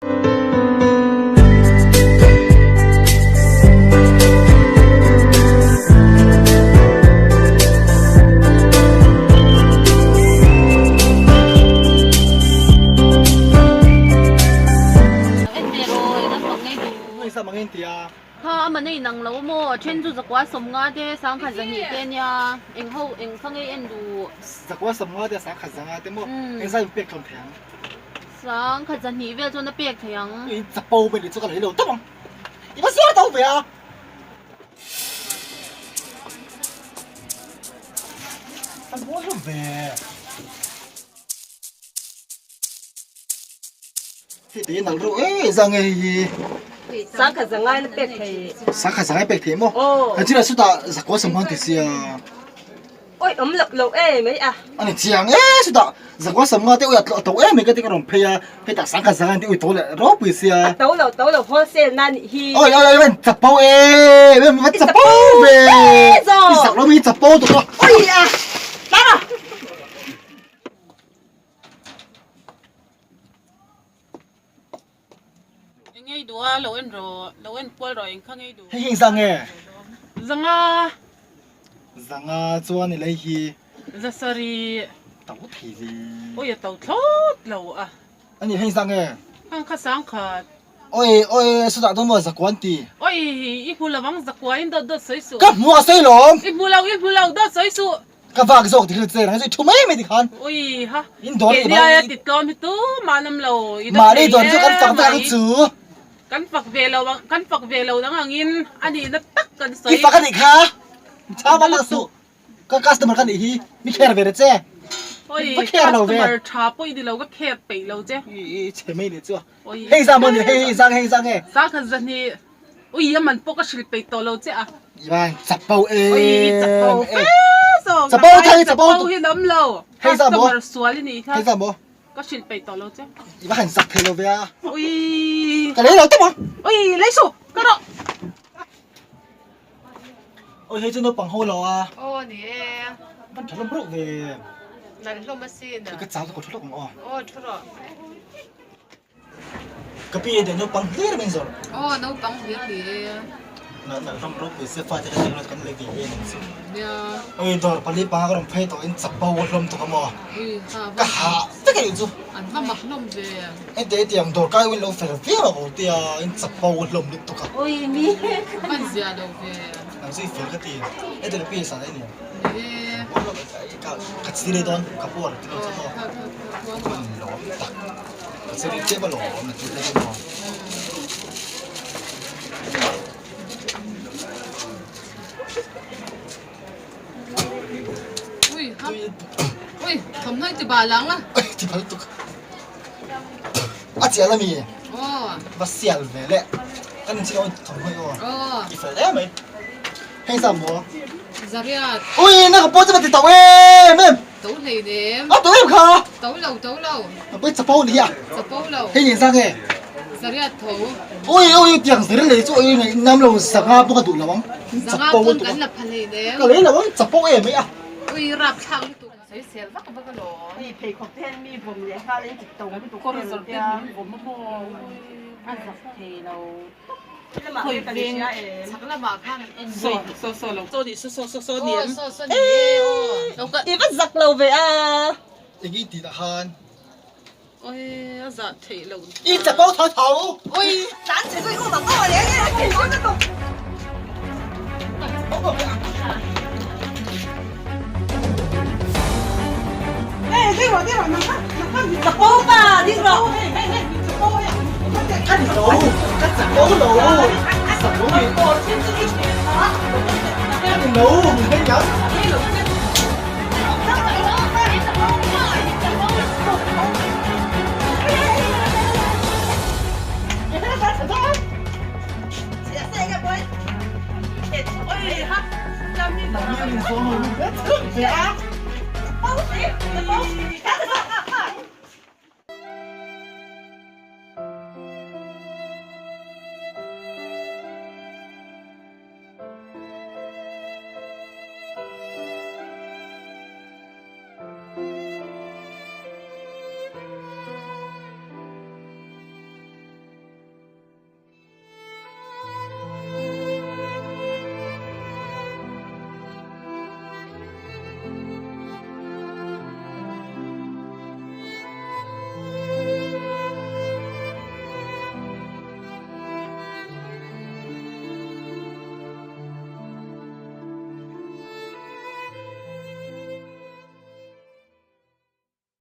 ha mà này nắng lâu mò trên du giặc quá sớm ngã thế sáng khai giang nhẹ nha em hậu em không nghe em đủ giặc quá sớm ngã thế sáng khai giang thế mò em sai biệt không thèm sáng khai giang nhẹ về cho nó biệt thèm em giặc bao bên đi cho cái lấy đâu đúng không em có sao đâu vậy à anh muốn làm về thì tí nắng rồi giang nghe gì sáng khai giang ngay nó biệt thì sáng khai giang ngay biệt thì mò anh chỉ là suốt ta giặc quá sớm ngã thì xia ôi lộc lộc mấy à anh chiang suốt ta giặc quá sớm ngã thì ôi tàu mấy cái cái đồng phe ta sáng khai giang ngay thì ôi tàu lại rót bự xia tàu lộc hoa sen nan hi ôi bên giặc bao bên giặc bao về giặc nó bị giặc bao tụi nó ôi à đó ngay đùa lâu em rồi lâu em quay rồi em không ngay đùa hình giang nghe giang cho này lấy gì sorry tàu thì gì ôi tàu thốt lâu à anh hình giang nghe ăn khá sáng khá ôi suốt ta đâu mà giặc quan ti ôi ít bù vắng giặc quá em đỡ sấy sụ cái mua sấy lắm ít bù lâu đỡ sấy sụ cái vạc dọc thì cái gì này chúng mấy mấy thì khăn ôi ha in đó cái này tịt con thì tú mà năm lâu mà đi đó cho cái phẳng ra cái chữ căn phật về lâu đó ngang in anh đi nó tắc cần sấy cái phẳng cái gì khác cha ba masuk cái customer cái gì mi care về đấy chứ ôi customer chạp ôi đi lâu cái care bị lâu chứ chế mấy đấy chưa hey ra món hey ra nghe sao cái gì này ôi giờ mình bốc cái ship bị to lâu chứ à vâng chặt bao ôi chặt bao thì lắm lâu customer suy đi hey ra bố có ship bị to lâu chứ vâng chặt thế lâu về à ôi cái đấy là tốt không ôi lấy số cái đó ôi hey nó bằng hôi à ô nè vẫn chả làm rốt về này không mà xin à cái cháu nó có chút không ô chút rồi cái bia để nó bằng hết mình rồi ô nấu bằng hết đi nó làm rốt về sẽ phải cho nó cái lấy về nha ôi đó 빨리 방학을 패도 인 잡바고 럼 또 뭐. cái 하. 되게 좀. anh không mặc nôm về 에 대양 도 까이 윌로 페르피아 어디야 인 잡바고 럼 또 가. ôi mi anh già đâu về 나서 이 페르티. 애들 비싸 아니야. 네 같이 지내던 가보아 들어서 뭐. 같이 제발로 오늘 들고 뭐. ui thầm hơi từ bà lắng á thì bà tụt chị là mi bà xẻo về lẹ anh chỉ nói thầm hơi thì phải lẹ mày hay sao mua Zaria ui nó có bố cho bà thì tàu em tấu này đếm tàu em khờ tấu lâu bây giờ bao đi à tấu lâu hay nhìn sang nghe Zaria thấu ôi tiếng gì đấy chỗ này năm lâu sáng ha bố đủ là bóng Zaria con cắn là phần này đếm cái đấy là bóng chập bao em ấy à ui rạp thang tụ thấy xẻo vắt vắt cái lỗ mi phải có thêm mi vùng để khai lên tàu cái tụ con rồi tên vùng mà ăn giặc thì đâu hồi bên chắc là bà khang em so lâu so đi so niệm đâu có y bắt giặc lâu về à cái gì đã han ôi giật thị lâu y chập bao thấu thấu ôi đánh chỉ có một tàu này đấy cái con cái tụ đi rồi nó giặc bố mà đi rồi cắt lỗ cắt lỗ sập lỗ gì cắt lỗ mình thấy nhớ Hãy subscribe cho kênh Ghiền Mì Gõ để không bỏ lỡ những video hấp dẫn